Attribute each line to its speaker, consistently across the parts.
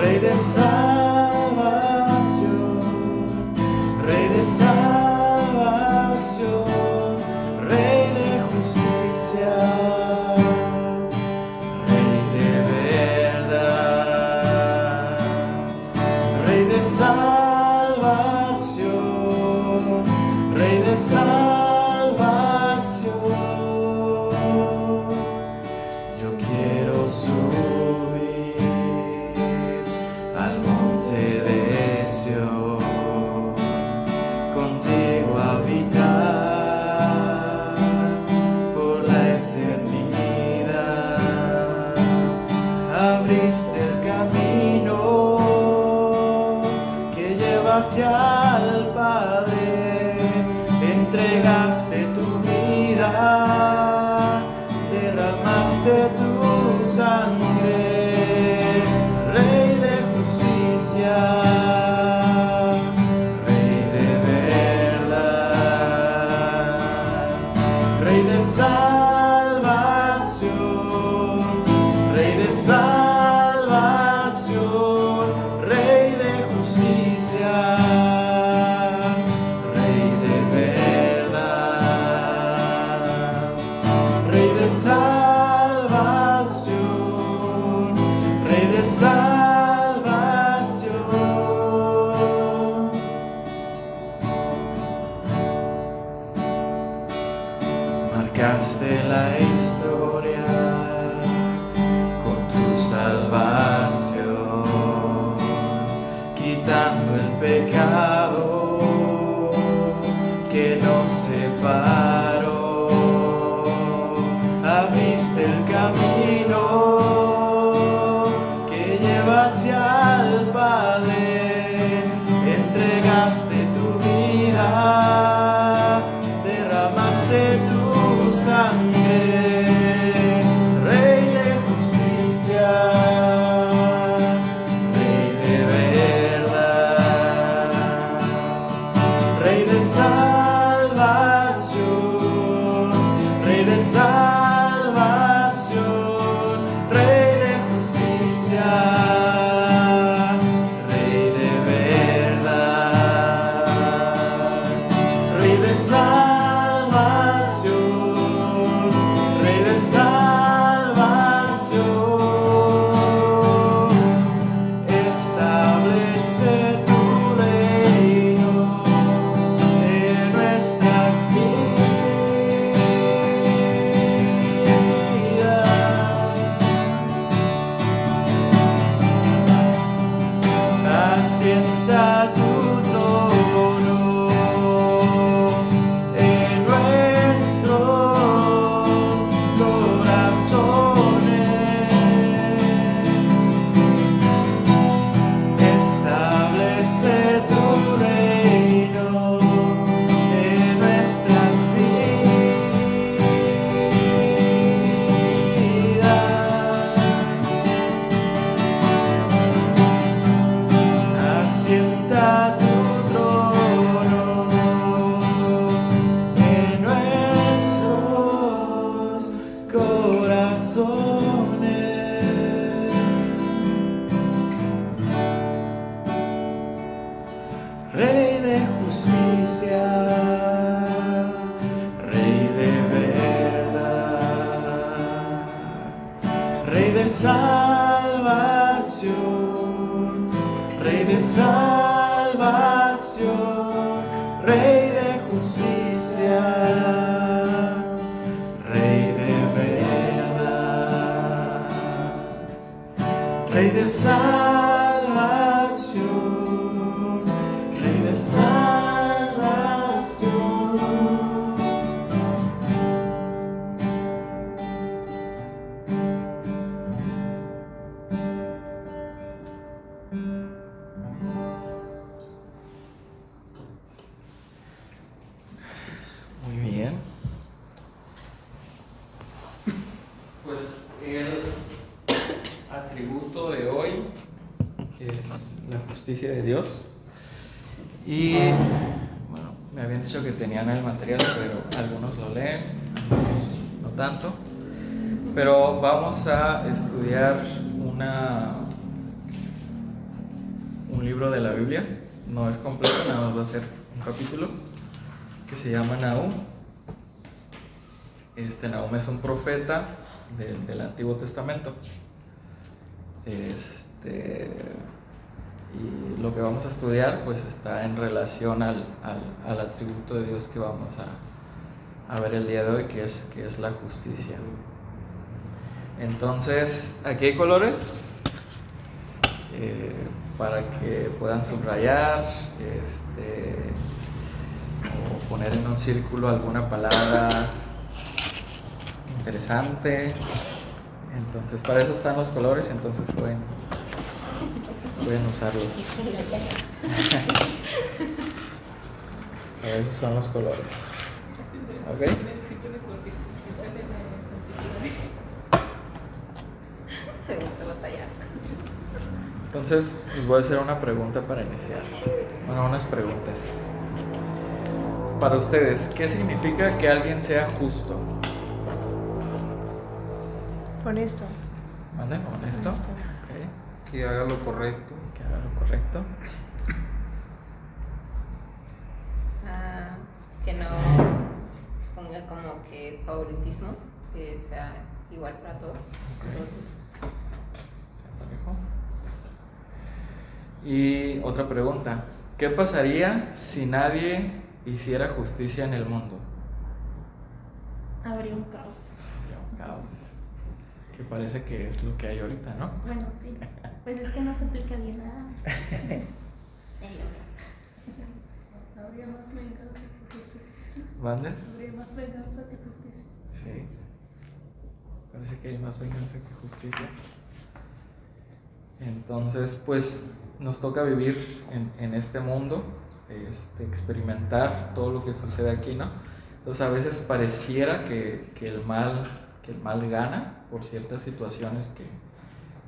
Speaker 1: Rey de salvación, Rey de salvación, Rey de justicia, Rey de verdad, Rey de salvación, Rey de salvación. Yo quiero subir al monte de Sión, contigo habitar por la eternidad. Abriste el camino que lleva hacia el Padre, entregaste tu vida, derramaste tu sangre, Rey de justicia, Rey de verdad, Rey de salvación, Rey de salvación, Rey de justicia, Rey de verdad, Rey de salvación, Rey de salvación. Marcaste la historia con tu salvación, quitando el pecado que nos separó. Abriste el camino que lleva hacia el Padre, entregaste tu vida, derramaste tu sangre, Rey de justicia, Rey de verdad, Rey de salvación, Rey de salvación, Rey de justicia, Rey de verdad, Rey de salvación, Rey de salvación. Establece tu reino en nuestras vidas. Asienta tu trono en nuestros corazones. Establece tu reino en nuestras vidas. Asienta tu trono en nuestros corazones. Rey de justicia, Rey de verdad, Rey de salvación, Rey de salvación, Rey de justicia, Rey de verdad, Rey de salvación, Rey de salvación. Muy bien. Pues el atributo de hoy es la justicia de Dios. Y bueno, me habían dicho que tenían el material, pero algunos lo leen, algunos no tanto. Pero vamos a estudiar libro de la Biblia, no es completo, nada más va a ser un capítulo que se llama Nahum. Nahum es un profeta del Antiguo Testamento. Y lo que vamos a estudiar pues está en relación al atributo de Dios que vamos a ver el día de hoy, que es la justicia. Entonces, aquí hay colores para que puedan subrayar o poner en un círculo alguna palabra interesante. Entonces, para eso están los colores, entonces pueden usarlos. Para eso son los colores. ¿Ok? Entonces, les voy a hacer una pregunta para iniciar. Bueno, unas preguntas. Para ustedes, ¿qué significa que alguien sea justo?
Speaker 2: Honesto.
Speaker 1: ¿Vale? ¿Honesto? Okay.
Speaker 3: Que haga lo correcto.
Speaker 1: Que haga lo correcto.
Speaker 4: Que no ponga como que favoritismos, que sea igual para todos.
Speaker 1: Y otra pregunta, ¿qué pasaría si nadie hiciera justicia en el mundo?
Speaker 5: Habría un caos.
Speaker 1: Habría un caos, que parece que es lo que hay ahorita, ¿no?
Speaker 5: Bueno, sí. Pues es que no se aplica bien nada.
Speaker 6: Habría más venganza que justicia.
Speaker 1: ¿Mande?
Speaker 6: Habría más venganza que justicia.
Speaker 1: Sí. Parece que hay más venganza que justicia. Entonces, pues nos toca vivir en este mundo, experimentar todo lo que sucede aquí, ¿no? Entonces, a veces pareciera que el mal gana por ciertas situaciones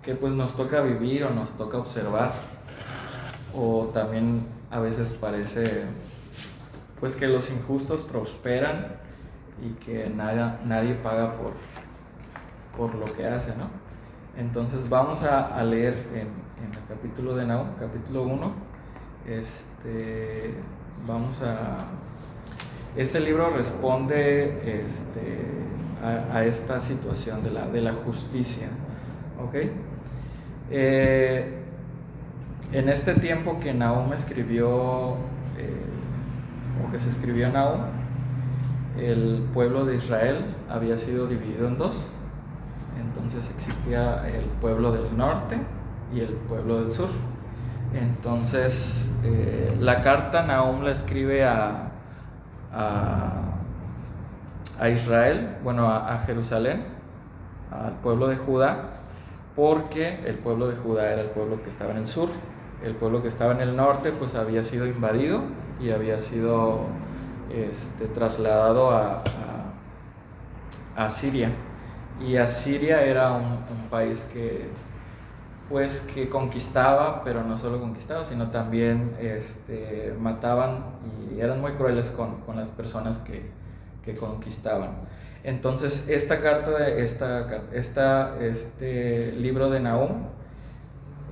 Speaker 1: que pues nos toca vivir o nos toca observar. O también a veces parece pues que los injustos prosperan y que nadie paga por lo que hace, ¿no? Entonces vamos a leer en el capítulo de Nahum, capítulo 1. Este libro responde a esta situación de la justicia, ¿ok? En este tiempo que Nahum escribió, o que se escribió Nahum, el pueblo de Israel había sido dividido en dos. Entonces existía el pueblo del norte y el pueblo del sur. Entonces la carta Nahum la escribe a Israel, bueno, a Jerusalén, al pueblo de Judá, porque el pueblo de Judá era el pueblo que estaba en el sur. El pueblo que estaba en el norte pues había sido invadido y había sido trasladado a Siria. Y Asiria era un país que conquistaba, pero no solo conquistaba, sino también mataban y eran muy crueles con las personas que conquistaban. Entonces este libro de Nahum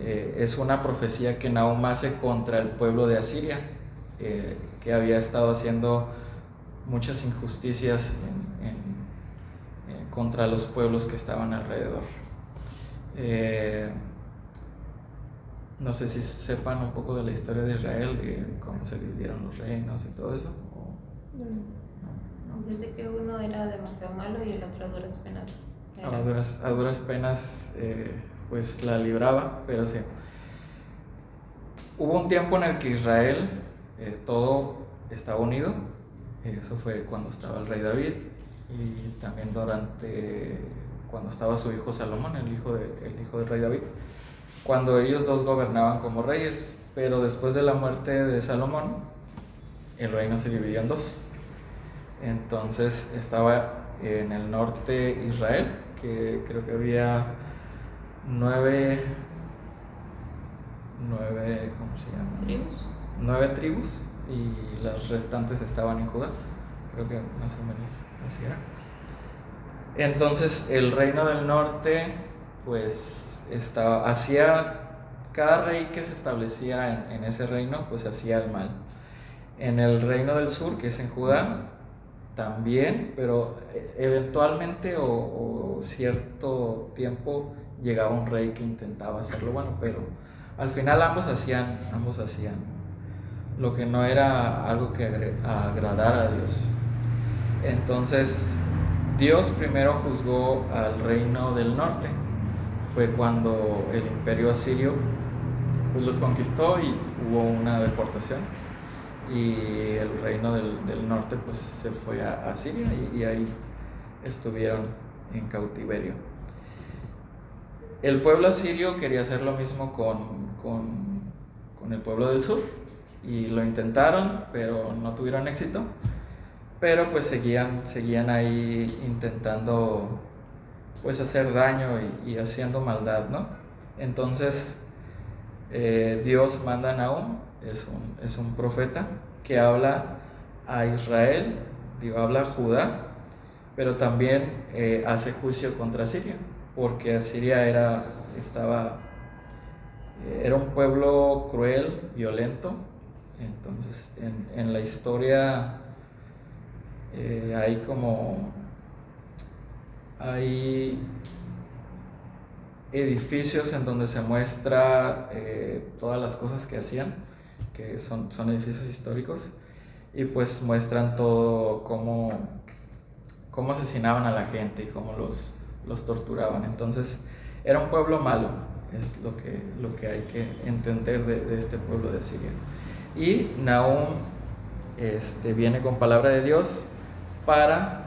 Speaker 1: es una profecía que Nahum hace contra el pueblo de Asiria, que había estado haciendo muchas injusticias contra los pueblos que estaban alrededor. No sé si sepan un poco de la historia de Israel, de cómo se dividieron los reinos y todo eso.
Speaker 4: Yo sé que uno era demasiado malo y el otro a duras penas.
Speaker 1: A duras penas pues la libraba, pero sí. Hubo un tiempo en el que Israel todo estaba unido. Eso fue cuando estaba el rey David y también cuando estaba su hijo Salomón, el hijo del rey David, cuando ellos dos gobernaban como reyes. Pero después de la muerte de Salomón, el reino se dividió en dos. Entonces estaba en el norte Israel, que creo que había 9 ¿cómo se llama?
Speaker 4: ¿Tribus?
Speaker 1: 9 tribus, y las restantes estaban en Judá. Creo que más o menos así era. Entonces el reino del norte pues hacía cada rey que se establecía en ese reino, pues hacía el mal. En el reino del sur, que es en Judá, también, pero eventualmente o cierto tiempo llegaba un rey que intentaba hacerlo bueno, pero al final ambos hacían lo que no era algo que agradara a Dios. Entonces Dios primero juzgó al reino del norte. Fue cuando el imperio asirio pues los conquistó y hubo una deportación, y el reino del norte pues se fue a Siria y ahí estuvieron en cautiverio. El pueblo asirio quería hacer lo mismo con el pueblo del sur, y lo intentaron, pero no tuvieron éxito. Pero pues seguían ahí intentando pues hacer daño y haciendo maldad, ¿no? Entonces Dios manda a Nahum, es un profeta que habla a Israel, habla a Judá, pero también hace juicio contra Siria, porque Asiria era un pueblo cruel, violento. Entonces en la historia hay edificios en donde se muestra todas las cosas que hacían, que son edificios históricos, y pues muestran todo cómo asesinaban a la gente y cómo los torturaban. Entonces era un pueblo malo, es lo que hay que entender de este pueblo de Asiria. Y Nahum viene con palabra de Dios para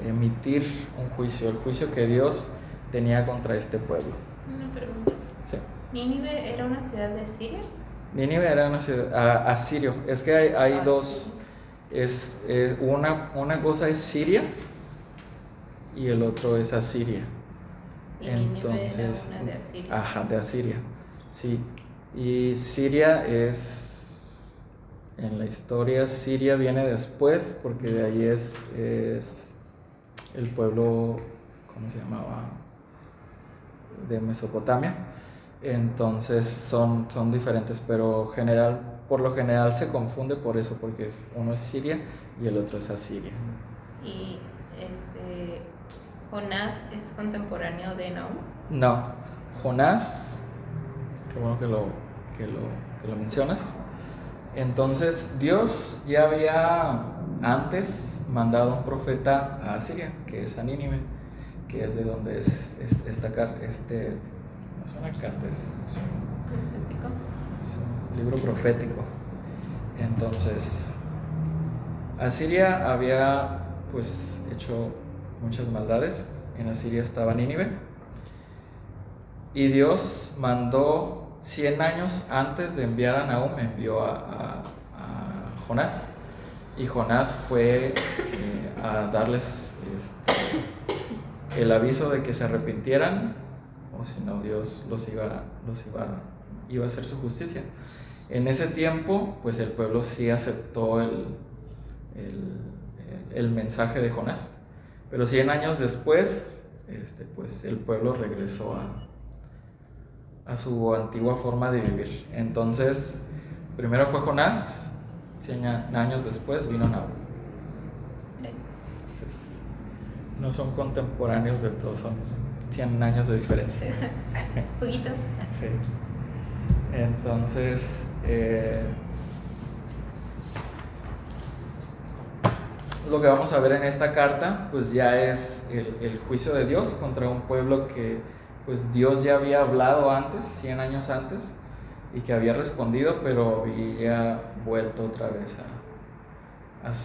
Speaker 1: emitir un juicio, el juicio que Dios tenía contra este pueblo.
Speaker 4: Una pregunta.
Speaker 1: Sí.
Speaker 4: ¿Nínive era una ciudad de Siria?
Speaker 1: Nínive era una ciudad asirio. Es que hay dos. Una cosa es Siria y el otro es Asiria.
Speaker 4: Y Nínive era una de Asiria.
Speaker 1: Ajá, de Asiria. Sí. Y Siria es, en la historia, Siria viene después, porque de ahí es el pueblo, ¿cómo se llamaba? De Mesopotamia. Entonces son diferentes, pero por lo general se confunde por eso, porque uno es Siria y el otro es Asiria.
Speaker 4: ¿Y Jonás es contemporáneo de Nahum?
Speaker 1: No, Jonás, qué bueno que lo mencionas. Entonces Dios ya había antes mandado un profeta a Asiria, que es a Nínive, que es de donde es esta carta, no es una carta, es un libro profético. Entonces Asiria había pues hecho muchas maldades. En Asiria estaba Nínive, y Dios mandó 100 años antes de enviar a Nahum, envió a Jonás, y Jonás fue a darles el aviso de que se arrepintieran, o si no Dios iba a hacer su justicia. En ese tiempo pues el pueblo sí aceptó el mensaje de Jonás, pero 100 años después pues el pueblo regresó a su antigua forma de vivir. Entonces primero fue Jonás, 100 años después vino Nahum. Entonces, no son contemporáneos del todo, son 100 años de diferencia.
Speaker 4: Poquito.
Speaker 1: Sí. Entonces lo que vamos a ver en esta carta pues ya es el juicio de Dios contra un pueblo que pues Dios ya había hablado antes, 100 años antes, y que había respondido, pero había vuelto otra vez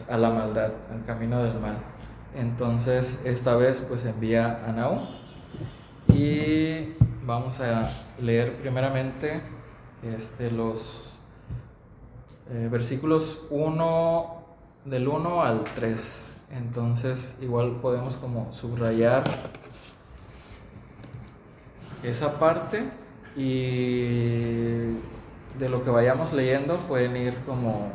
Speaker 1: a la maldad, al camino del mal. Entonces esta vez pues envía a Nahum, y vamos a leer primeramente los versículos del 1 al 3. Entonces igual podemos como subrayar esa parte, y de lo que vayamos leyendo pueden ir como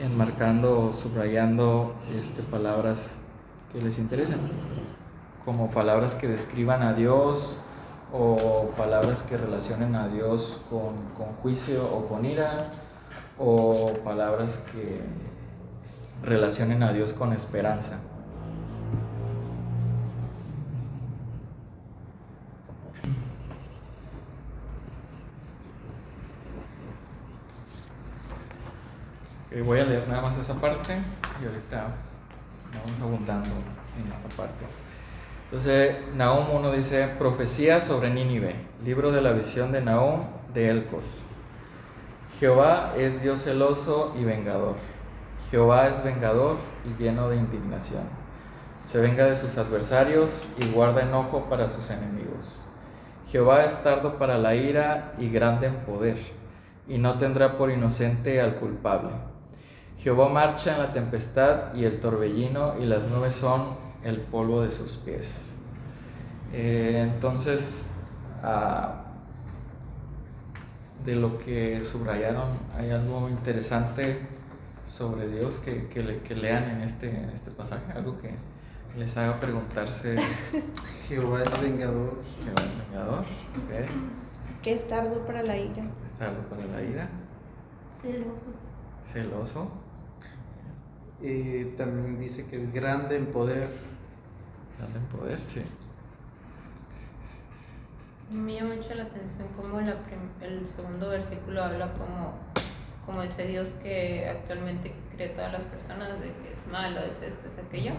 Speaker 1: enmarcando o subrayando palabras que les interesen, como palabras que describan a Dios, o palabras que relacionen a Dios con juicio o con ira, o palabras que relacionen a Dios con esperanza. Voy a leer nada más esa parte y ahorita vamos abundando en esta parte. Entonces, Nahum 1 dice: profecía sobre Nínive, libro de la visión de Nahum de Elcos. Jehová es Dios celoso y vengador. Jehová es vengador y lleno de indignación. Se venga de sus adversarios y guarda enojo para sus enemigos. Jehová es tardo para la ira y grande en poder, y no tendrá por inocente al culpable. Jehová marcha en la tempestad y el torbellino, y las nubes son el polvo de sus pies. Entonces, de lo que subrayaron, hay algo interesante sobre Dios que lean en este pasaje, algo que les haga preguntarse.
Speaker 3: Jehová es vengador.
Speaker 1: Jehová es vengador, ok.
Speaker 2: Que es tardo para la ira.
Speaker 1: Es tardo para la ira.
Speaker 5: Celoso.
Speaker 1: Celoso.
Speaker 3: También dice que es grande en poder.
Speaker 1: Grande en poder, sí.
Speaker 4: Me llama mucho la atención cómo el segundo versículo habla como ese Dios que actualmente cree todas las personas, de que es malo, es esto, es aquello,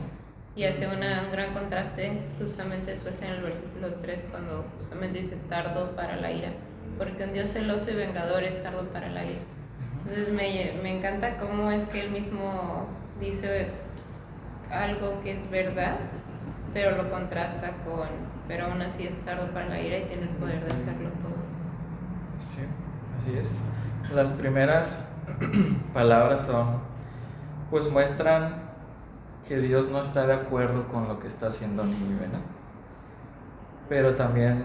Speaker 4: y hace un gran contraste. Justamente eso es en el versículo 3, cuando justamente dice tardo para la ira, porque un Dios celoso y vengador es tardo para la ira. Entonces me encanta cómo es que él mismo dice algo que es verdad, pero lo contrasta pero aún así es tardo para la ira y tiene el poder de hacerlo todo.
Speaker 1: Sí, así es. Las primeras palabras pues muestran que Dios no está de acuerdo con lo que está haciendo Nínive, ¿no? Pero también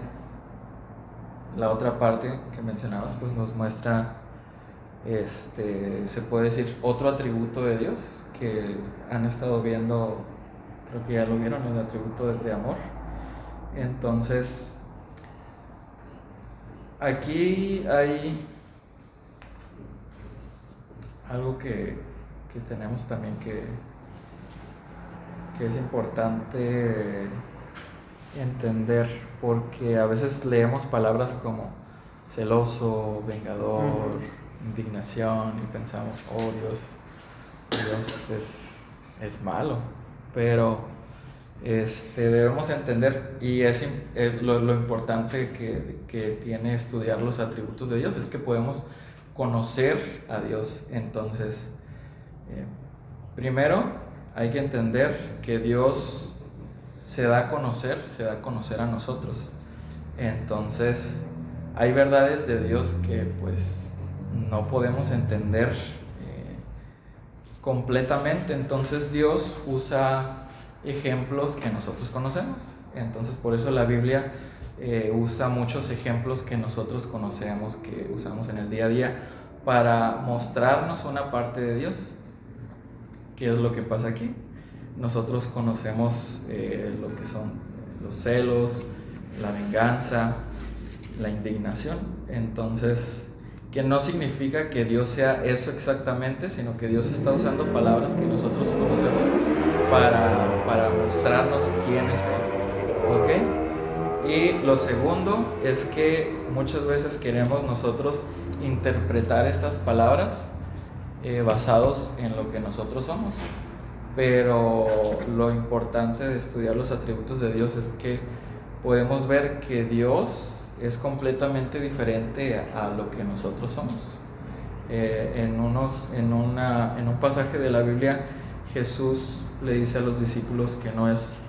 Speaker 1: la otra parte que mencionabas pues nos muestra, se puede decir, otro atributo de Dios que han estado viendo, creo que ya lo vieron, el atributo de amor. Entonces, aquí hay algo que tenemos también que es importante entender, porque a veces leemos palabras como celoso, vengador, indignación, y pensamos, oh, Dios es malo, pero debemos entender, y es lo importante que tiene estudiar los atributos de Dios, es que podemos conocer a Dios. Entonces, primero hay que entender que Dios se da a conocer a nosotros. Entonces, hay verdades de Dios que pues no podemos entender completamente. Entonces, Dios usa ejemplos que nosotros conocemos. Entonces, por eso la Biblia usa muchos ejemplos que nosotros conocemos, que usamos en el día a día, para mostrarnos una parte de Dios. ¿Qué es lo que pasa aquí? Nosotros conocemos lo que son los celos, la venganza, la indignación. Entonces, que no significa que Dios sea eso exactamente, sino que Dios está usando palabras que nosotros conocemos para mostrarnos quién es Él. ¿Ok? Y lo segundo es que muchas veces queremos nosotros interpretar estas palabras basados en lo que nosotros somos. Pero lo importante de estudiar los atributos de Dios es que podemos ver que Dios es completamente diferente a lo que nosotros somos. En un pasaje de la Biblia, Jesús le dice a los discípulos que no es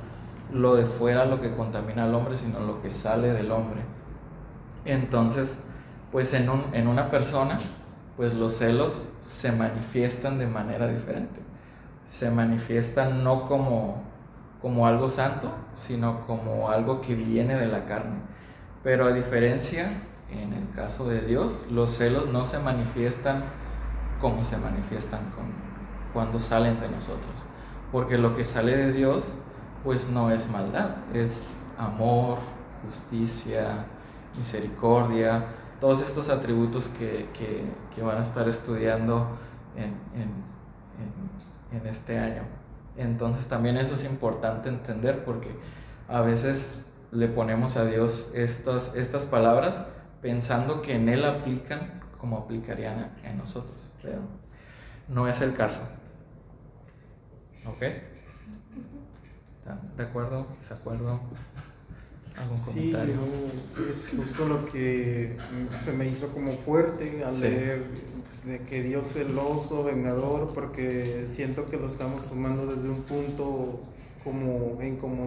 Speaker 1: lo de fuera lo que contamina al hombre, sino lo que sale del hombre. Entonces, pues en una persona, pues los celos se manifiestan de manera diferente. Se manifiestan no como algo santo, sino como algo que viene de la carne. Pero a diferencia, en el caso de Dios, los celos no se manifiestan como se manifiestan cuando salen de nosotros. Porque lo que sale de Dios, pues no es maldad, es amor, justicia, misericordia, todos estos atributos que van a estar estudiando en este año. Entonces también eso es importante entender, porque a veces le ponemos a Dios estas palabras pensando que en Él aplican como aplicarían en nosotros, pero no es el caso. ¿Ok? ¿Están de acuerdo? ¿Desacuerdo? ¿Algún comentario?
Speaker 3: Sí, es justo lo que se me hizo como fuerte al
Speaker 1: Sí.
Speaker 3: leer de que Dios celoso, vengador, porque siento que lo estamos tomando desde un punto como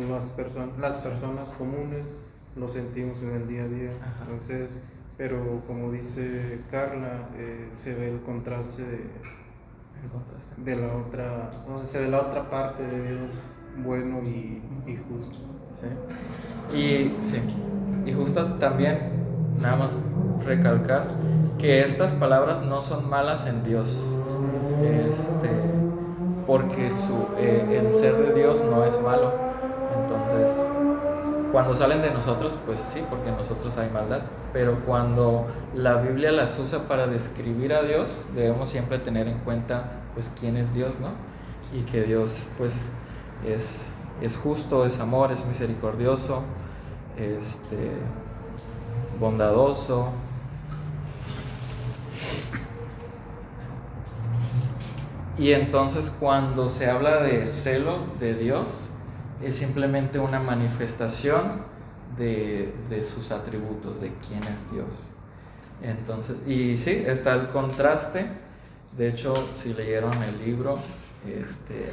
Speaker 3: las personas comunes lo sentimos en el día a día.
Speaker 1: Ajá.
Speaker 3: Entonces, pero como dice Carla, se ve el contraste
Speaker 1: El contraste.
Speaker 3: de la otra, o sea, se ve la otra parte de Dios bueno y justo.
Speaker 1: Sí. Y justo también, nada más recalcar que estas palabras no son malas en Dios, porque el ser de Dios no es malo. Entonces, cuando salen de nosotros, pues sí, porque en nosotros hay maldad, pero cuando la Biblia las usa para describir a Dios, debemos siempre tener en cuenta pues quién es Dios, ¿no? Y que Dios pues es justo, es amor, es misericordioso, bondadoso. Y entonces cuando se habla de celo de Dios, es simplemente una manifestación de sus atributos, de quién es Dios. Entonces, y sí, está el contraste. De hecho, si leyeron el libro,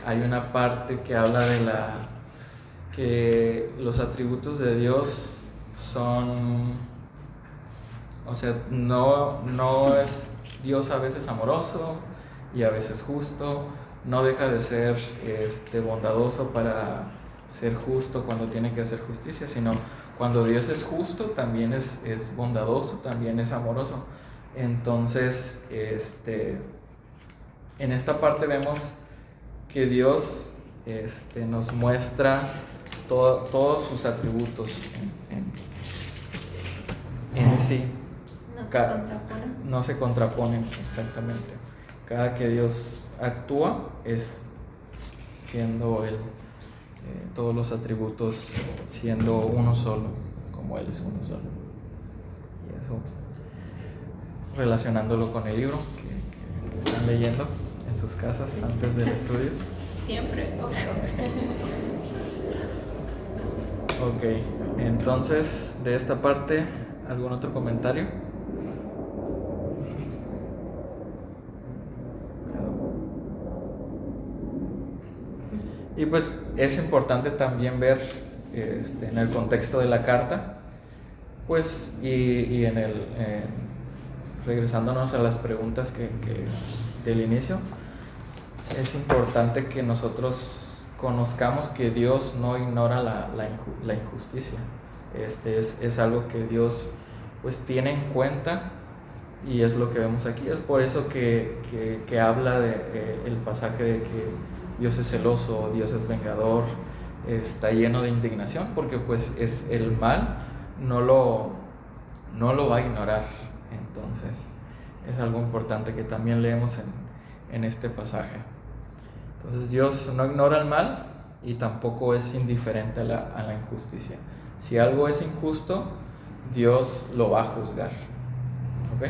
Speaker 1: hay una parte que habla de que los atributos de Dios son, o sea, no es Dios a veces amoroso y a veces justo, no deja de ser bondadoso para ser justo cuando tiene que hacer justicia, sino cuando Dios es justo también es bondadoso, también es amoroso. Entonces, en esta parte vemos que Dios nos muestra todos sus atributos en sí.
Speaker 4: No se contraponen.
Speaker 1: No se contraponen, exactamente. Cada que Dios actúa es siendo Él, todos los atributos siendo uno solo, como Él es uno solo. Y eso, relacionándolo con el libro que están leyendo en sus casas antes del estudio.
Speaker 4: Siempre,
Speaker 1: Ok, entonces de esta parte, ¿algún otro comentario? Y pues es importante también ver en el contexto de la carta, pues, y regresándonos a las preguntas que del inicio, es importante que nosotros conozcamos que Dios no ignora la injusticia. Es algo que Dios pues tiene en cuenta, y es lo que vemos aquí. Es por eso que habla el pasaje de que Dios es celoso, Dios es vengador, está lleno de indignación, porque pues es el mal, no lo va a ignorar. Entonces es algo importante que también leemos en este pasaje. Entonces Dios no ignora el mal y tampoco es indiferente a la injusticia. Si algo es injusto, Dios lo va a juzgar. ¿Ok?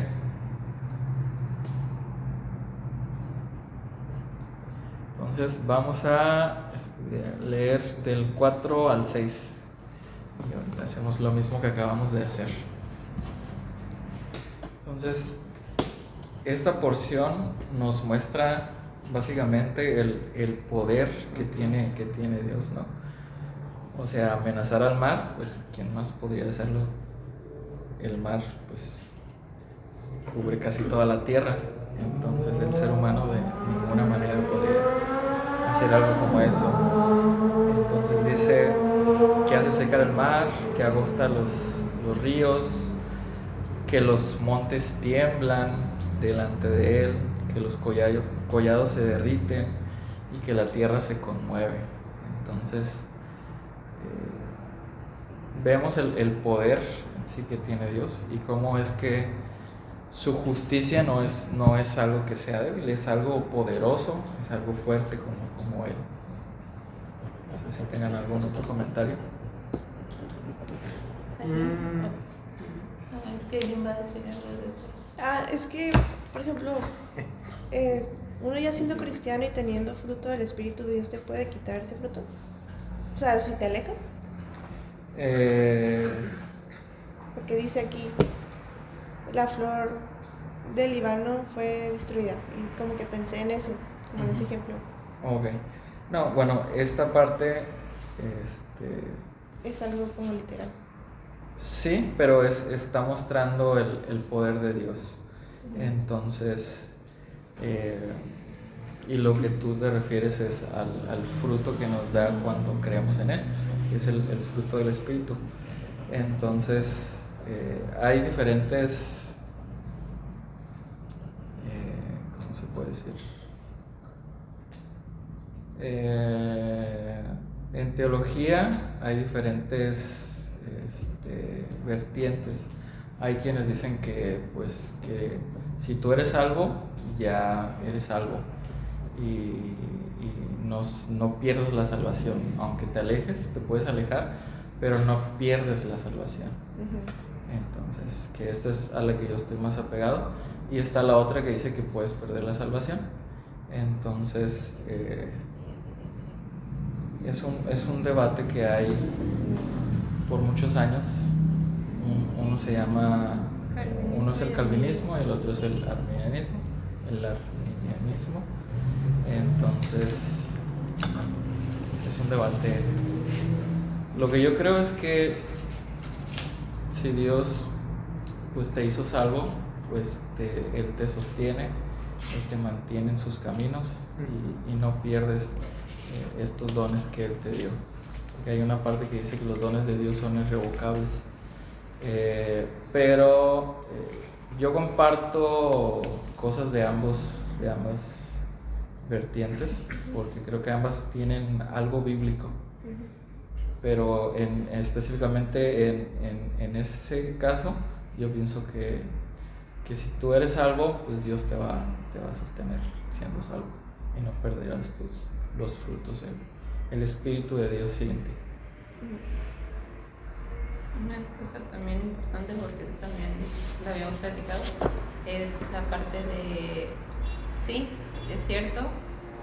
Speaker 1: Entonces vamos a leer del 4 al 6. Y ahorita hacemos lo mismo que acabamos de hacer. Entonces, esta porción nos muestra básicamente el poder que tiene Dios, ¿no? O sea, amenazar al mar, pues ¿quién más podría hacerlo? El mar pues cubre casi toda la tierra, entonces el ser humano de ninguna manera podría hacer algo como eso. Entonces dice que hace secar el mar, que agosta los ríos, que los montes tiemblan delante de él, que los collados se derriten y que la tierra se conmueve. Entonces vemos el poder en sí que tiene Dios y cómo es que su justicia no es algo que sea débil, es algo poderoso, es algo fuerte como Él. No sé si tengan algún otro comentario.
Speaker 4: Es que alguien va a decir algo de eso.
Speaker 2: Es que, por ejemplo, uno ya siendo cristiano y teniendo fruto del Espíritu de Dios, ¿te puede quitar ese fruto? O sea, si te alejas. Porque dice aquí, la flor del Líbano fue destruida. Y como que pensé en eso, como en ese ejemplo.
Speaker 1: Ok. No, bueno, esta parte,
Speaker 2: Es algo como literal.
Speaker 1: sí, pero está mostrando el poder de Dios. Entonces, y lo que tú te refieres es al fruto que nos da cuando creemos en Él, que es el fruto del Espíritu. Entonces, hay diferentes, ¿cómo se puede decir? En teología hay diferentes vertientes. Hay quienes dicen que si tú eres salvo, ya eres salvo y no pierdes la salvación. Aunque te alejes, te puedes alejar, pero no pierdes la salvación. Entonces, que esta es a la que yo estoy más apegado. Y está la otra que dice que puedes perder la salvación. Entonces, es un debate que hay por muchos años. Uno es el calvinismo y el otro es el arminianismo. Entonces, es un debate. Lo que yo creo es que si Dios pues te hizo salvo, pues Él te sostiene, Él te mantiene en sus caminos y no pierdes estos dones que Él te dio. Porque hay una parte que dice que los dones de Dios son irrevocables. Pero yo comparto cosas de ambas vertientes, porque creo que ambas tienen algo bíblico. Pero específicamente en ese caso, yo pienso que si tú eres salvo, pues Dios te va a sostener siendo salvo y no perderás los frutos. El Espíritu de Dios sigue en ti.
Speaker 4: Una cosa también importante, porque también lo habíamos platicado, es la parte de, sí, es cierto,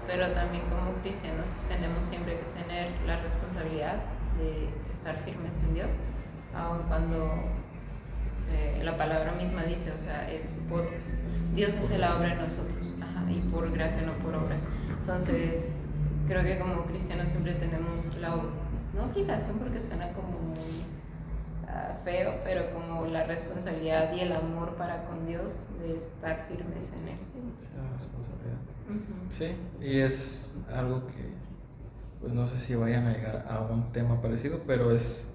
Speaker 4: pero también como cristianos tenemos siempre que tener la responsabilidad de estar firmes en Dios, aun cuando la palabra misma dice, o sea, Dios hace la obra en nosotros, y por gracia, no por obras. Entonces, creo que como cristianos siempre tenemos no obligación, porque suena como muy feo, pero como la responsabilidad y el amor para con Dios de estar firmes en Él.
Speaker 1: Sí, la responsabilidad. Sí, y es algo que, pues no sé si vayan a llegar a un tema parecido, pero es,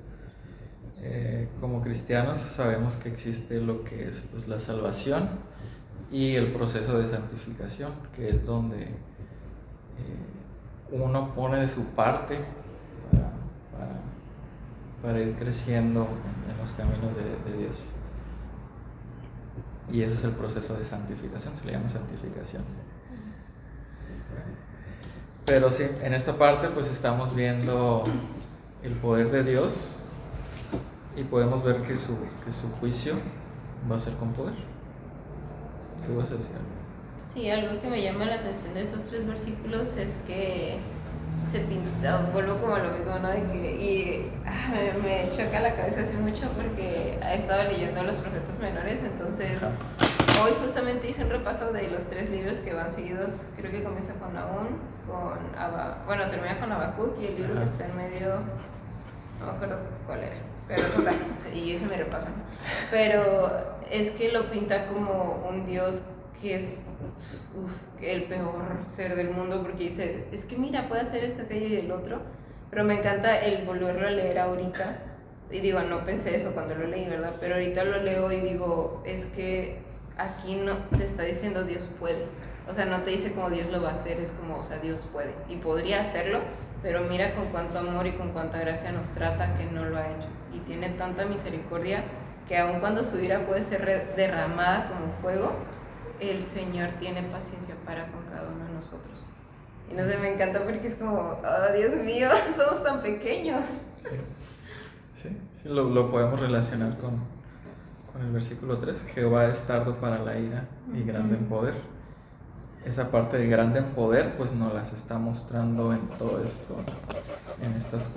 Speaker 1: como cristianos sabemos que existe lo que es pues, la salvación y el proceso de santificación, que es donde uno pone de su parte para ir creciendo en los caminos de Dios. Y ese es el proceso de santificación, se le llama santificación. Pero sí, en esta parte pues estamos viendo el poder de Dios y podemos ver que su juicio va a ser con poder. ¿Qué vas a decir?
Speaker 4: Sí, algo que me llama la atención de esos 3 versículos es que se pinta, vuelvo como a lo mismo, ¿no? Me choca la cabeza así mucho porque he estado leyendo a los profetas menores, entonces hoy justamente hice un repaso de los 3 libros que van seguidos. Creo que comienza con Nahum, termina con Habacuc, y el libro que está en medio, no me acuerdo cuál era, pero total, y hice mi repaso, ¿no? Pero es que lo pinta como un Dios que es el peor ser del mundo, porque dice, es que mira, puede hacer esto, aquello y el otro, pero me encanta el volverlo a leer ahorita, y digo, no pensé eso cuando lo leí, ¿verdad? Pero ahorita lo leo y digo, es que aquí no te está diciendo Dios puede, o sea, no te dice como Dios lo va a hacer, es como, o sea, Dios puede, y podría hacerlo, pero mira con cuánto amor y con cuánta gracia nos trata que no lo ha hecho. Y tiene tanta misericordia que aun cuando su ira puede ser derramada como fuego, el Señor tiene paciencia para con cada uno de nosotros. Y no sé, me encanta porque es como, oh Dios mío, somos tan pequeños.
Speaker 1: Sí, lo podemos relacionar con el versículo 3. Jehová es tardo para la ira y grande en poder. Esa parte de grande en poder, pues nos las está mostrando en todo esto, en estas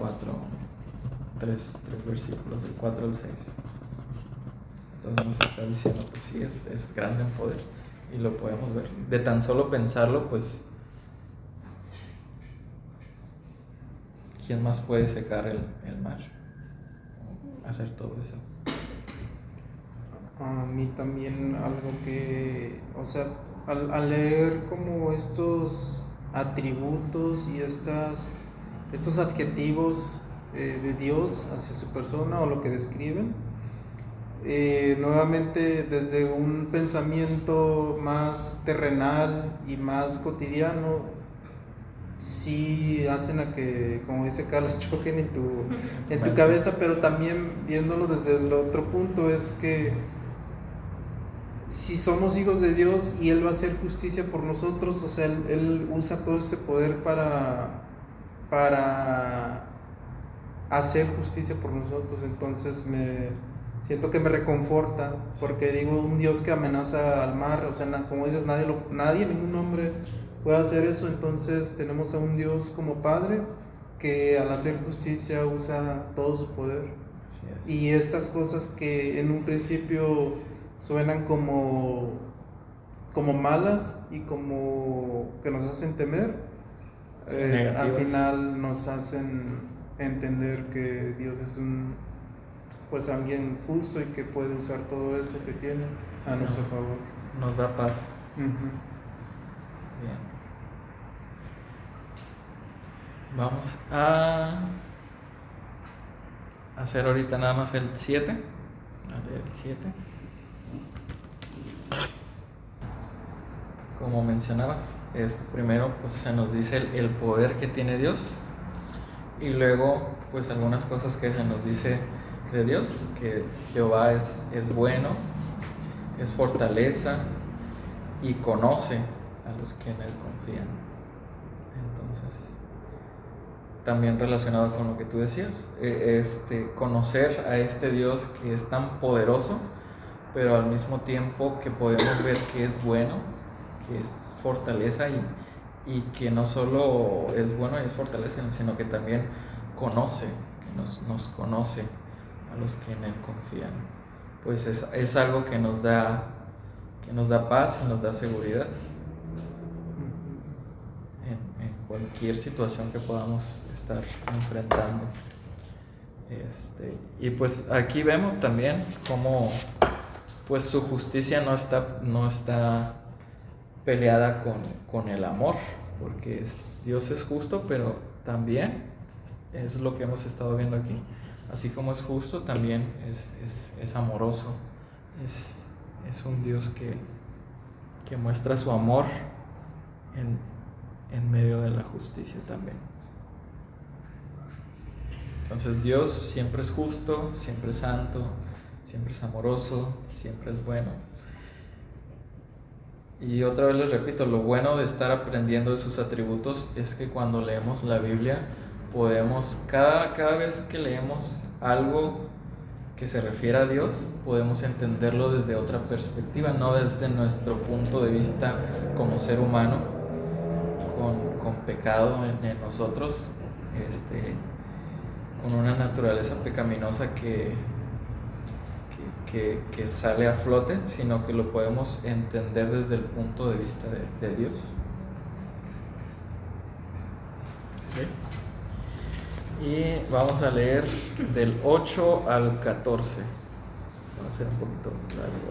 Speaker 1: tres versículos, del 4 al 6. Entonces nos está diciendo, pues sí, es grande en poder y lo podemos ver. De tan solo pensarlo, pues, ¿quién más puede secar el mar? Hacer todo eso.
Speaker 3: A mí también algo que, o sea, al leer como estos atributos y estos adjetivos de Dios hacia su persona o lo que describen, nuevamente desde un pensamiento más terrenal y más cotidiano, sí hacen a que, como dice Carlos, choquen en tu cabeza, pero también viéndolo desde el otro punto es que si somos hijos de Dios y Él va a hacer justicia por nosotros, o sea, Él usa todo ese poder para hacer justicia por nosotros. Entonces siento que me reconforta, porque digo, un Dios que amenaza al mar, o sea, como dices, nadie, ningún hombre puede hacer eso. Entonces tenemos a un Dios como Padre que al hacer justicia usa todo su poder. Y estas cosas que en un principio suenan como malas y como que nos hacen temer, al final nos hacen entender que Dios es alguien justo y que puede usar todo eso que tiene a nuestro favor.
Speaker 1: Nos da paz.
Speaker 3: Uh-huh.
Speaker 1: Bien. Vamos a hacer ahorita nada más el 7. A leer el 7. Como mencionabas, primero pues se nos dice el poder que tiene Dios, y luego pues algunas cosas que se nos dice de Dios, que Jehová es bueno, es fortaleza y conoce a los que en Él confían. Entonces, también relacionado con lo que tú decías, conocer a este Dios que es tan poderoso, pero al mismo tiempo que podemos ver que es bueno, que es fortaleza y que no solo es bueno y es fortaleza, sino que también conoce, que nos conoce a los que en Él confían. Pues es algo que nos da paz y nos da seguridad en cualquier situación que podamos estar enfrentando. Y pues aquí vemos también cómo pues su justicia no está peleada con el amor, porque Dios es justo, pero también es lo que hemos estado viendo aquí. Así como es justo, también es amoroso. Es un Dios que muestra su amor en medio de la justicia también. Entonces Dios siempre es justo, siempre es santo, siempre es amoroso, siempre es bueno. Y otra vez les repito, lo bueno de estar aprendiendo de sus atributos es que cuando leemos la Biblia podemos, cada vez que leemos algo que se refiere a Dios, podemos entenderlo desde otra perspectiva, no desde nuestro punto de vista como ser humano, con pecado en nosotros, con una naturaleza pecaminosa que sale a flote, sino que lo podemos entender desde el punto de vista de Dios. ¿Okay? Y vamos a leer del 8 al 14. Va a ser un poquito largo.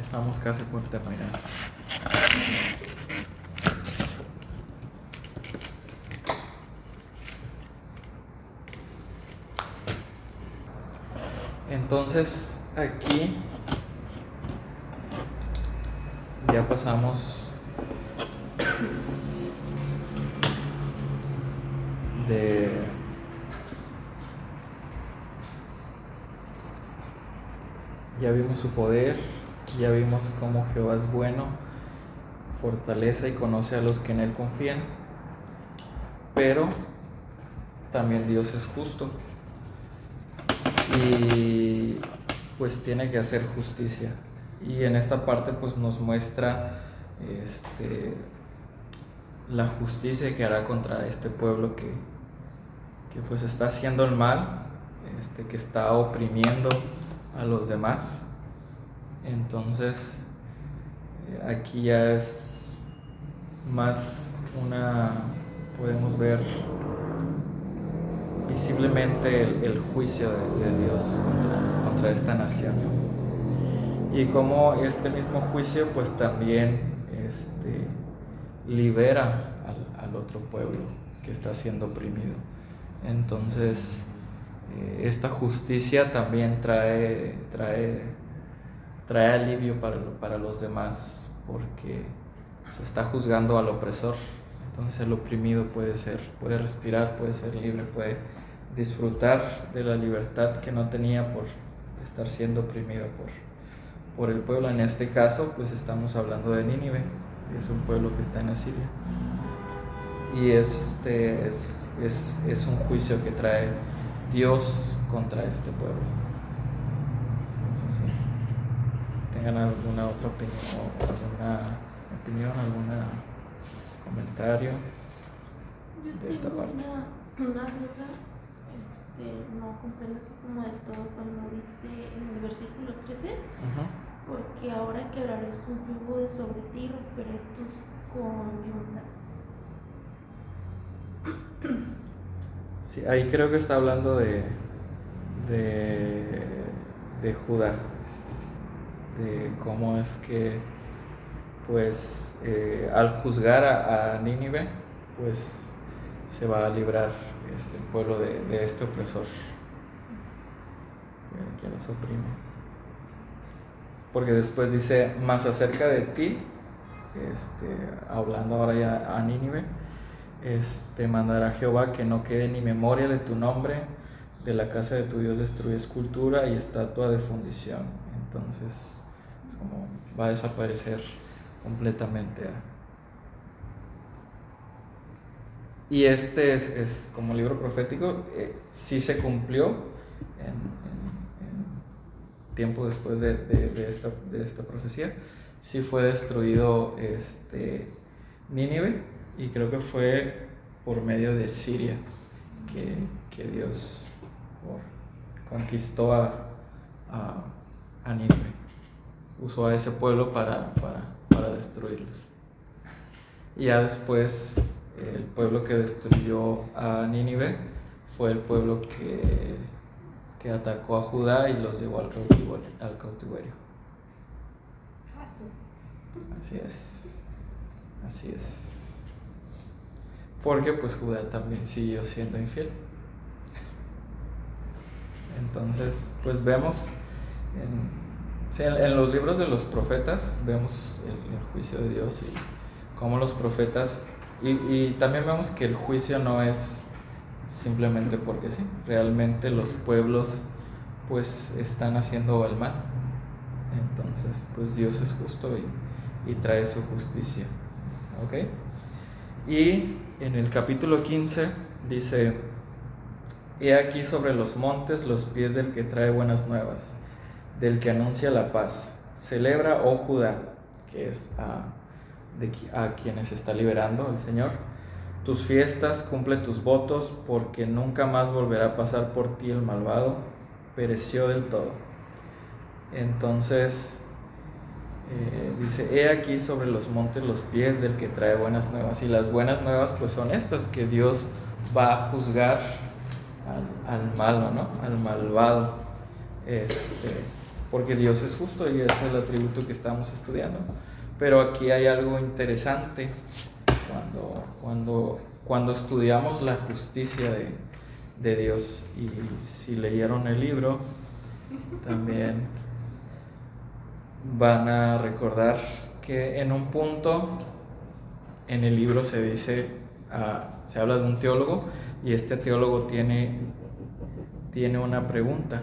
Speaker 1: Estamos casi por terminar. Entonces aquí ya pasamos de ya vimos su poder, ya vimos cómo Jehová es bueno, fortaleza y conoce a los que en él confían, pero también Dios es justo y pues tiene que hacer justicia. Y en esta parte pues nos muestra la justicia que hará contra este pueblo que pues está haciendo el mal, que está oprimiendo a los demás. Entonces aquí ya es más podemos ver visiblemente el juicio de Dios contra esta nación, ¿no? Y como este mismo juicio pues también libera al otro pueblo que está siendo oprimido. Entonces esta justicia también trae alivio para los demás, porque se está juzgando al opresor. Entonces el oprimido puede respirar, puede ser libre, puede disfrutar de la libertad que no tenía por estar siendo oprimido por el pueblo. En este caso pues estamos hablando de Nínive, que es un pueblo que está en Asiria, y es un juicio que trae Dios contra este pueblo. Entonces, sí, tengan alguna otra opinión, algún comentario de esta parte.
Speaker 5: Una duda, no comprendo así como del todo cuando dice en el versículo 13, porque ahora quebrarás un yugo de sobre ti y romperé tus conyuntas.
Speaker 1: Sí, ahí creo que está hablando de Judá, de cómo es que pues al juzgar a Nínive pues se va a librar el pueblo de este opresor que los oprime. Porque después dice, más acerca de ti, hablando ahora ya a Nínive, mandará Jehová que no quede ni memoria de tu nombre, de la casa de tu Dios destruye escultura y estatua de fundición. Entonces es como va a desaparecer completamente. Y es como libro profético, sí se cumplió en tiempo después de esta profecía. Sí fue destruido Nínive, y creo que fue por medio de Siria que Dios conquistó a Nínive. Usó a ese pueblo para destruirlos. Y ya después el pueblo que destruyó a Nínive fue el pueblo que atacó a Judá y los llevó al cautiverio. Así es. Porque pues Judá también siguió siendo infiel. Entonces pues vemos en los libros de los profetas, vemos el juicio de Dios y cómo los profetas, y también vemos que el juicio no es simplemente porque sí, realmente los pueblos pues están haciendo el mal. Entonces pues Dios es justo y trae su justicia. ¿Ok? Y en el capítulo 15 dice: he aquí sobre los montes los pies del que trae buenas nuevas, del que anuncia la paz. Celebra, oh Judá, que es a quienes está liberando el Señor, tus fiestas, cumple tus votos, porque nunca más volverá a pasar por ti el malvado, pereció del todo. Entonces dice: he aquí sobre los montes los pies del que trae buenas nuevas. Y las buenas nuevas pues son estas, que Dios va a juzgar al malo, ¿no? Al malvado, porque Dios es justo, y ese es el atributo que estamos estudiando. Pero aquí hay algo interesante cuando estudiamos la justicia de Dios. Y si leyeron el libro, también van a recordar que en un punto en el libro se dice, se habla de un teólogo, y este teólogo tiene una pregunta: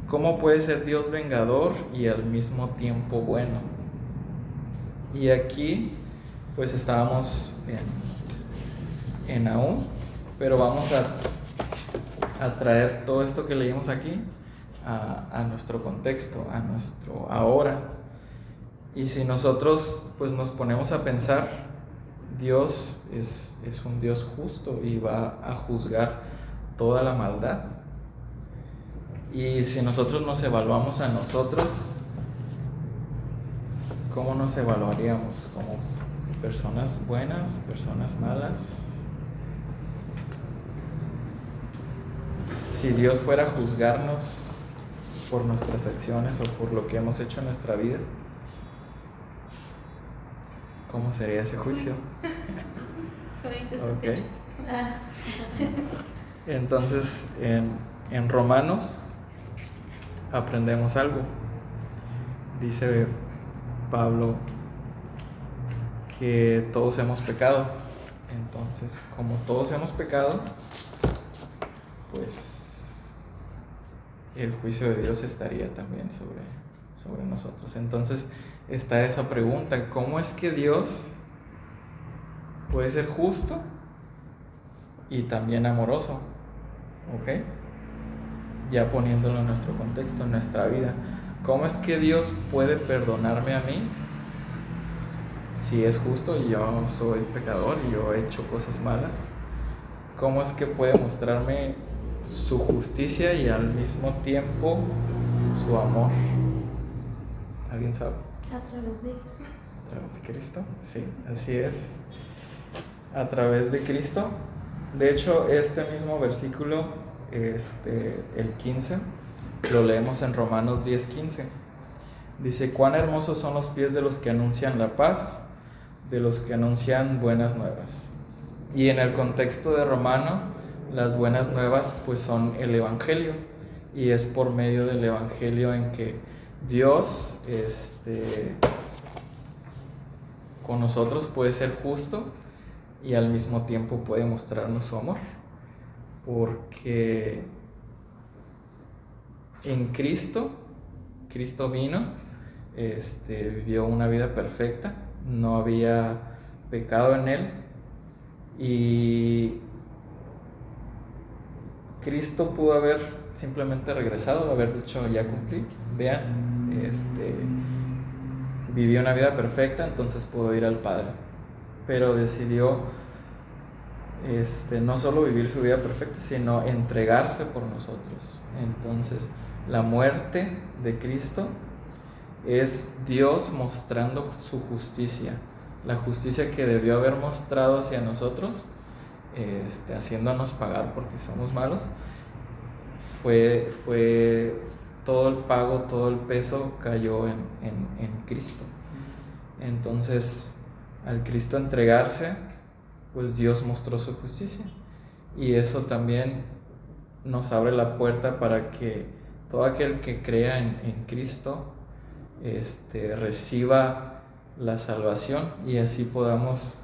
Speaker 1: ¿cómo puede ser Dios vengador y al mismo tiempo bueno? Y aquí pues estábamos en Nahum, pero vamos a traer todo esto que leímos aquí a nuestro contexto, a nuestro ahora. Y si nosotros pues nos ponemos a pensar, Dios es un Dios justo y va a juzgar toda la maldad. Y si nosotros nos evaluamos a nosotros, ¿cómo nos evaluaríamos? ¿Como personas buenas, personas malas? Si Dios fuera a juzgarnos por nuestras acciones o por lo que hemos hecho en nuestra vida, ¿cómo sería ese juicio? Okay. Entonces, en Romanos aprendemos algo. Dice Pablo que todos hemos pecado. Entonces, como todos hemos pecado, pues el juicio de Dios estaría también sobre nosotros. Entonces está esa pregunta: ¿cómo es que Dios puede ser justo y también amoroso? ¿Ok? Ya poniéndolo en nuestro contexto, en nuestra vida. ¿Cómo es que Dios puede perdonarme a mí si es justo y yo soy pecador y yo he hecho cosas malas? ¿Cómo es que puede mostrarme su justicia y al mismo tiempo su amor? ¿Alguien sabe?
Speaker 5: A través de Jesús.
Speaker 1: ¿A través de Cristo? Sí, así es. A través de Cristo. De hecho, este mismo versículo, el 15, lo leemos en Romanos 10:15. Dice: cuán hermosos son los pies de los que anuncian la paz, de los que anuncian buenas nuevas. Y en el contexto de Romano, las buenas nuevas pues son el Evangelio, y es por medio del Evangelio en que Dios con nosotros puede ser justo y al mismo tiempo puede mostrarnos su amor, porque en Cristo vino, vivió una vida perfecta, no había pecado en él, y Cristo pudo haber simplemente regresado, haber dicho: ya cumplí, vean, vivió una vida perfecta, entonces pudo ir al Padre. Pero decidió no solo vivir su vida perfecta, sino entregarse por nosotros. Entonces, la muerte de Cristo es Dios mostrando su justicia, la justicia que debió haber mostrado hacia nosotros, haciéndonos pagar porque somos malos. Fue todo el pago, todo el peso cayó en Cristo. Entonces, al Cristo entregarse, pues Dios mostró su justicia, y eso también nos abre la puerta para que todo aquel que crea en Cristo reciba la salvación, y así podamos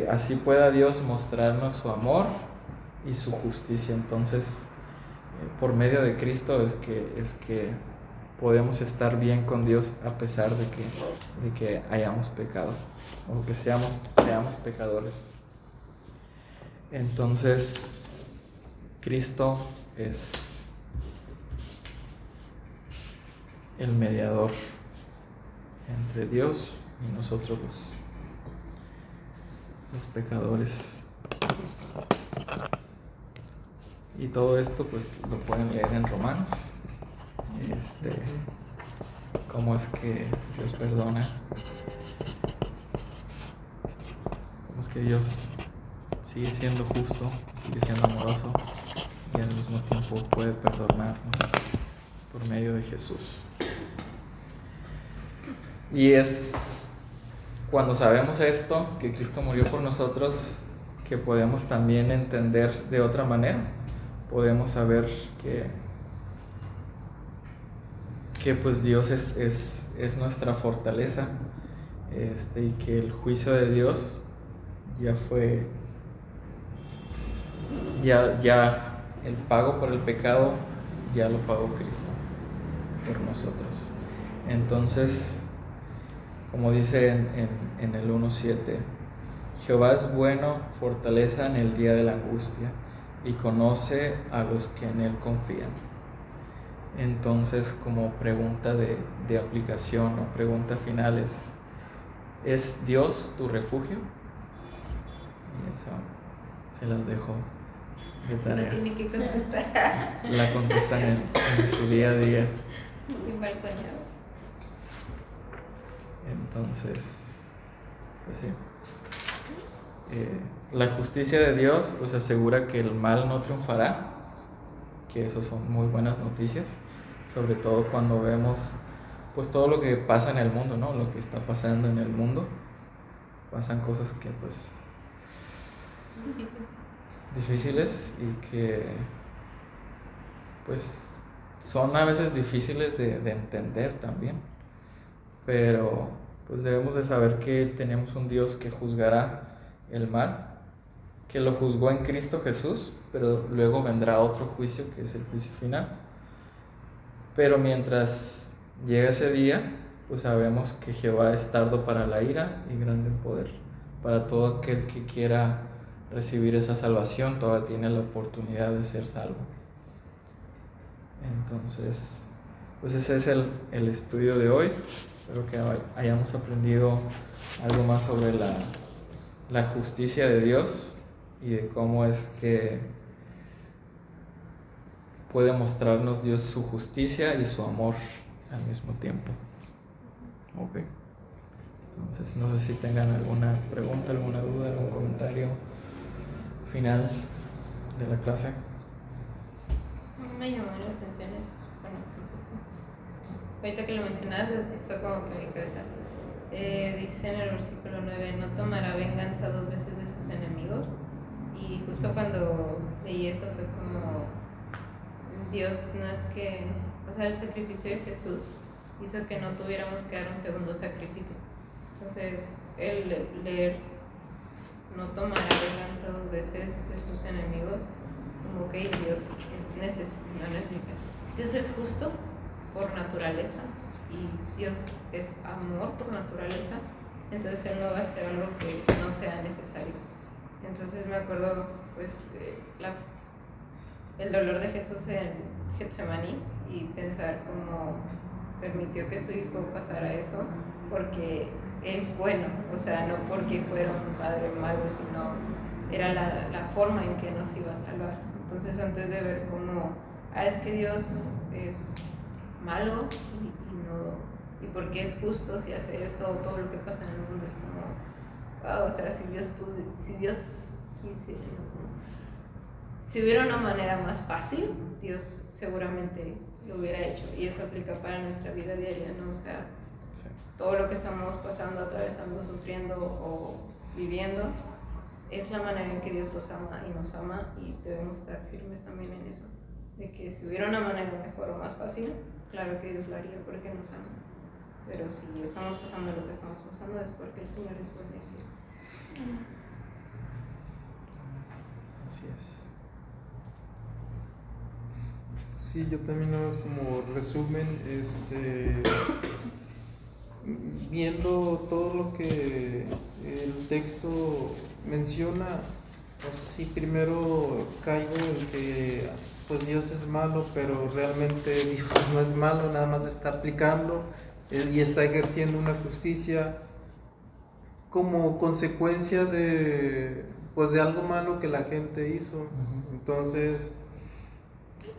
Speaker 1: así pueda Dios mostrarnos su amor y su justicia. Entonces, por medio de Cristo es que podemos estar bien con Dios a pesar de que hayamos pecado, o que seamos pecadores. Entonces, Cristo es el mediador entre Dios y nosotros los pecadores. Y todo esto pues lo pueden leer en Romanos. Cómo es que Dios perdona, cómo es que Dios sigue siendo justo, sigue siendo amoroso, y al mismo tiempo puede perdonarnos por medio de Jesús. Y es cuando sabemos esto, que Cristo murió por nosotros, que podemos también entender de otra manera. Podemos saber que que pues Dios es nuestra fortaleza, y que el juicio de Dios ya fue, ya el pago por el pecado ya lo pagó Cristo por nosotros. Entonces, como dice en el 1:7, Jehová es bueno, fortaleza en el día de la angustia, y conoce a los que en él confían. Entonces, como pregunta de aplicación o pregunta final ¿es Dios tu refugio? Y eso se las dejo de
Speaker 4: No
Speaker 1: tarea.
Speaker 4: tiene que contestar.
Speaker 1: La contestan en su día a día.
Speaker 4: Muy balconeado.
Speaker 1: Entonces, pues sí. La justicia de Dios pues asegura que el mal no triunfará, que eso son muy buenas noticias, sobre todo cuando vemos pues todo lo que pasa en el mundo, ¿no? Lo que está pasando en el mundo. Pasan cosas que pues difíciles y que pues son a veces difíciles de entender también, pero pues debemos de saber que tenemos un Dios que juzgará el mal, que lo juzgó en Cristo Jesús, pero luego vendrá otro juicio que es el juicio final. Pero mientras llega ese día, pues sabemos que Jehová es tardo para la ira y grande en poder. Para todo aquel que quiera recibir esa salvación, todavía tiene la oportunidad de ser salvo. Entonces, pues ese es el estudio de hoy. Espero que hayamos aprendido algo más sobre la justicia de Dios y de cómo es que puede mostrarnos Dios su justicia y su amor al mismo tiempo. Ok. Entonces, no sé si tengan alguna pregunta, alguna duda, algún comentario final de la clase.
Speaker 4: Me llamó la atención eso. Bueno, ahorita que lo mencionabas, fue como que mi cabeza. Dice en el versículo 9: no tomará venganza 2 veces de sus enemigos. Y justo cuando leí eso fue como Dios no es que, o sea, el sacrificio de Jesús hizo que no tuviéramos que dar un segundo sacrificio. Entonces, el leer no tomará venganza 2 veces de sus enemigos, es como que Dios no necesita. Dios es justo por naturaleza y Dios es amor por naturaleza, entonces Él no va a hacer algo que no sea necesario. Entonces me acuerdo pues el dolor de Jesús en Getsemaní y pensar cómo permitió que su hijo pasara eso porque es bueno, o sea, no porque fuera un padre malo, sino era la forma en que nos iba a salvar. Entonces, antes de ver cómo, es que Dios es malo y porque es justo si hace esto, todo lo que pasa en el mundo es como, wow, o sea, si Dios quisiera, si hubiera una manera más fácil, Dios seguramente lo hubiera hecho, y eso aplica para nuestra vida diaria, ¿no? O sea, todo lo que estamos pasando, atravesando, sufriendo o viviendo, es la manera en que Dios los ama y nos ama, y debemos estar firmes también en eso, de que si hubiera una manera mejor o más fácil, claro que Dios lo haría porque nos ama, pero si estamos pasando lo que estamos pasando es porque el Señor es bueno y fiel.
Speaker 1: Así es.
Speaker 3: Sí, yo también nada más como resumen, viendo todo lo que el texto menciona, no sé si primero caigo en que pues Dios es malo, pero realmente Dios no es malo, nada más está aplicando y está ejerciendo una justicia como consecuencia de algo malo que la gente hizo. Entonces,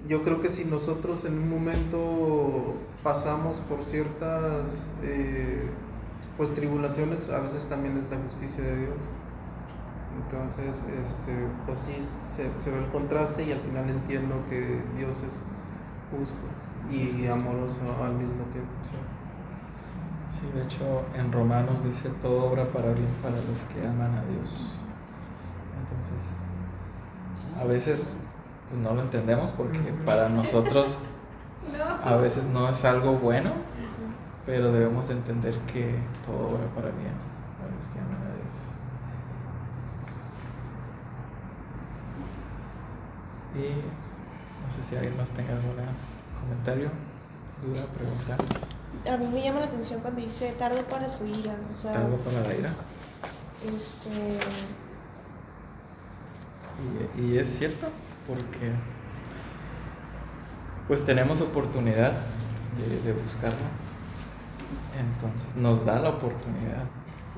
Speaker 3: yo creo que si nosotros en un momento pasamos por ciertas pues tribulaciones, a veces también es la justicia de Dios. Entonces, pues sí, se ve el contraste, y al final entiendo que Dios es justo y amoroso al mismo tiempo.
Speaker 1: Sí, de hecho en Romanos dice: todo obra para bien para los que aman a Dios. Entonces, a veces pues no lo entendemos porque para nosotros a veces no es algo bueno, pero debemos de entender que todo obra para bien, para los que aman a Dios. Y no sé si alguien más tenga algún comentario, duda, pregunta.
Speaker 2: A mí me llama la atención cuando dice tardo para su ira, o sea,
Speaker 1: ¿Algo para la ira? Y es cierto, porque pues tenemos oportunidad de buscarlo. Entonces nos da la oportunidad,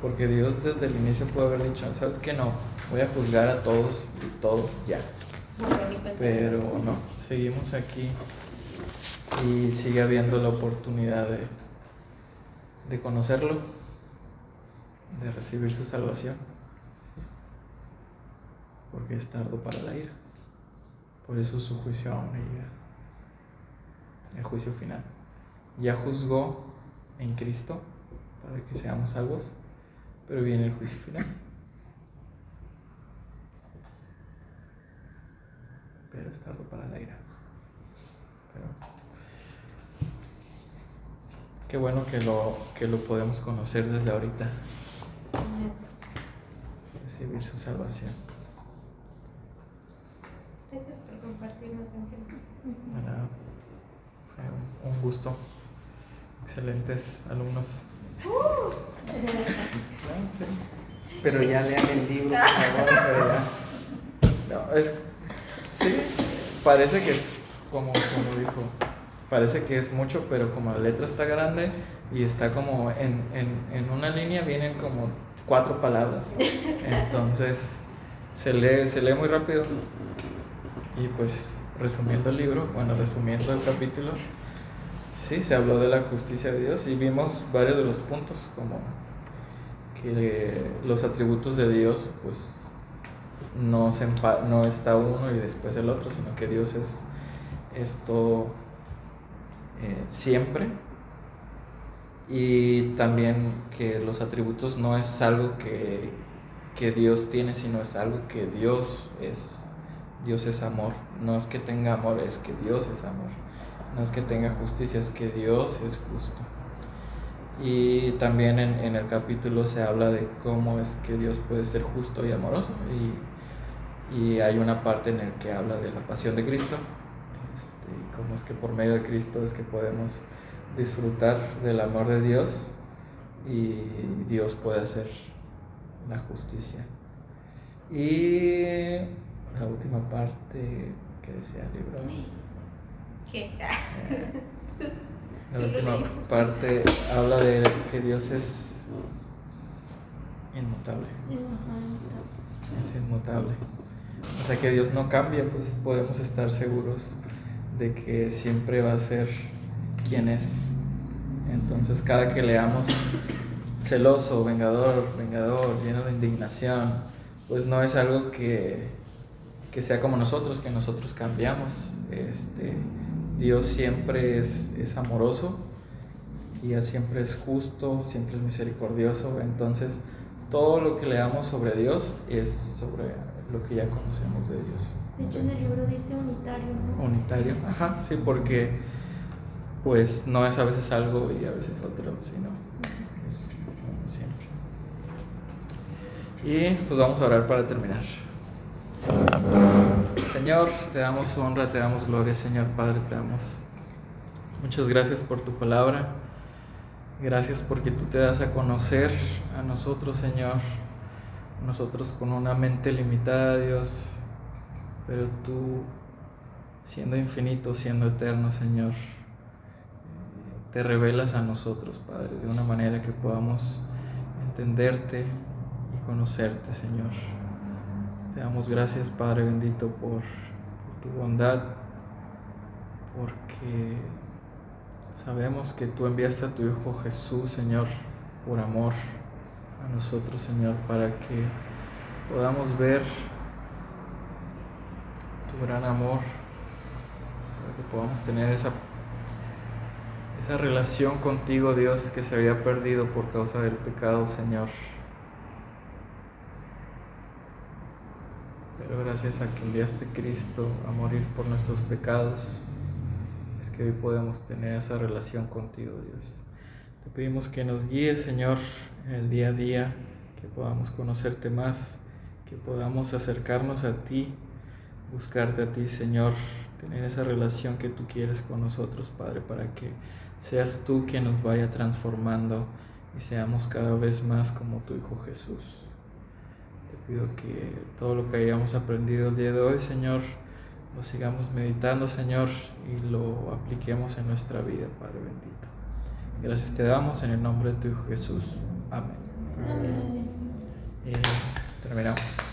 Speaker 1: porque Dios desde el inicio puede haber dicho, ¿sabes qué? No, voy a juzgar a todos y todo ya. Pero no, seguimos aquí y sigue habiendo la oportunidad de conocerlo, de recibir su salvación, porque es tardo para la ira. Por eso su juicio aún no llega, el juicio final. Ya juzgó en Cristo para que seamos salvos, pero viene el juicio final. Pero es tardo para la ira. Pero qué bueno que lo podemos conocer desde ahorita, recibir su salvación.
Speaker 4: Gracias por compartirnos contigo.
Speaker 1: Nada, fue un gusto. Excelentes alumnos. Sí.
Speaker 3: Pero ya lean el libro, por favor.
Speaker 1: Pero ya. No, sí, parece que es como dijo, parece que es mucho, pero como la letra está grande y está como en una línea, vienen como 4 palabras. Entonces se lee muy rápido. Y pues resumiendo el libro, resumiendo el capítulo, sí, se habló de la justicia de Dios y vimos varios de los puntos, como que los atributos de Dios, pues no está uno y después el otro, sino que Dios es todo siempre. Y también que los atributos no es algo que Dios tiene, sino es algo que Dios es. Dios es amor. No es que tenga amor, es que Dios es amor. No es que tenga justicia, es que Dios es justo. Y también en el capítulo se habla de cómo es que Dios puede ser justo y amoroso. Y hay una parte en la que habla de la pasión de Cristo. Y cómo es que por medio de Cristo es que podemos disfrutar del amor de Dios y Dios puede hacer la justicia. Y la última parte que decía el libro.
Speaker 4: ¿Qué?
Speaker 1: La última parte habla de que Dios es inmutable. Es inmutable. O sea que Dios no cambia, pues podemos estar seguros de que siempre va a ser quien es. Entonces cada que leamos celoso, vengador, lleno de indignación, pues no es algo que sea como nosotros, que nosotros cambiamos. Dios siempre es amoroso y siempre es justo, siempre es misericordioso. Entonces todo lo que leamos sobre Dios es sobre lo que ya conocemos de Dios.
Speaker 5: De hecho en el libro dice unitario, ¿no?
Speaker 1: Unitario, ajá, sí, porque pues no es a veces algo y a veces otro, sino es uno siempre. Y pues vamos a orar para terminar. Señor, te damos honra, te damos gloria, Señor Padre, te damos muchas gracias por tu palabra. Gracias porque tú te das a conocer a nosotros, Señor. Nosotros con una mente limitada, Dios, pero tú, siendo infinito, siendo eterno, Señor, te revelas a nosotros, Padre, de una manera que podamos entenderte y conocerte, Señor. Te damos gracias, Padre bendito, por tu bondad, porque sabemos que tú enviaste a tu Hijo Jesús, Señor, por amor a nosotros, Señor, para que podamos ver tu gran amor, para que podamos tener esa relación contigo, Dios, que se había perdido por causa del pecado, Señor. Pero gracias a que enviaste a Cristo a morir por nuestros pecados, es que hoy podamos tener esa relación contigo, Dios. Te pedimos que nos guíes, Señor, en el día a día, que podamos conocerte más, que podamos acercarnos a ti, buscarte a ti, Señor, tener esa relación que tú quieres con nosotros, Padre, para que seas tú quien nos vaya transformando y seamos cada vez más como tu Hijo Jesús. Te pido que todo lo que hayamos aprendido el día de hoy, Señor, lo sigamos meditando, Señor, y lo apliquemos en nuestra vida, Padre bendito. Gracias te damos en el nombre de tu Hijo Jesús. Amén.
Speaker 5: Amén.
Speaker 1: Terminamos.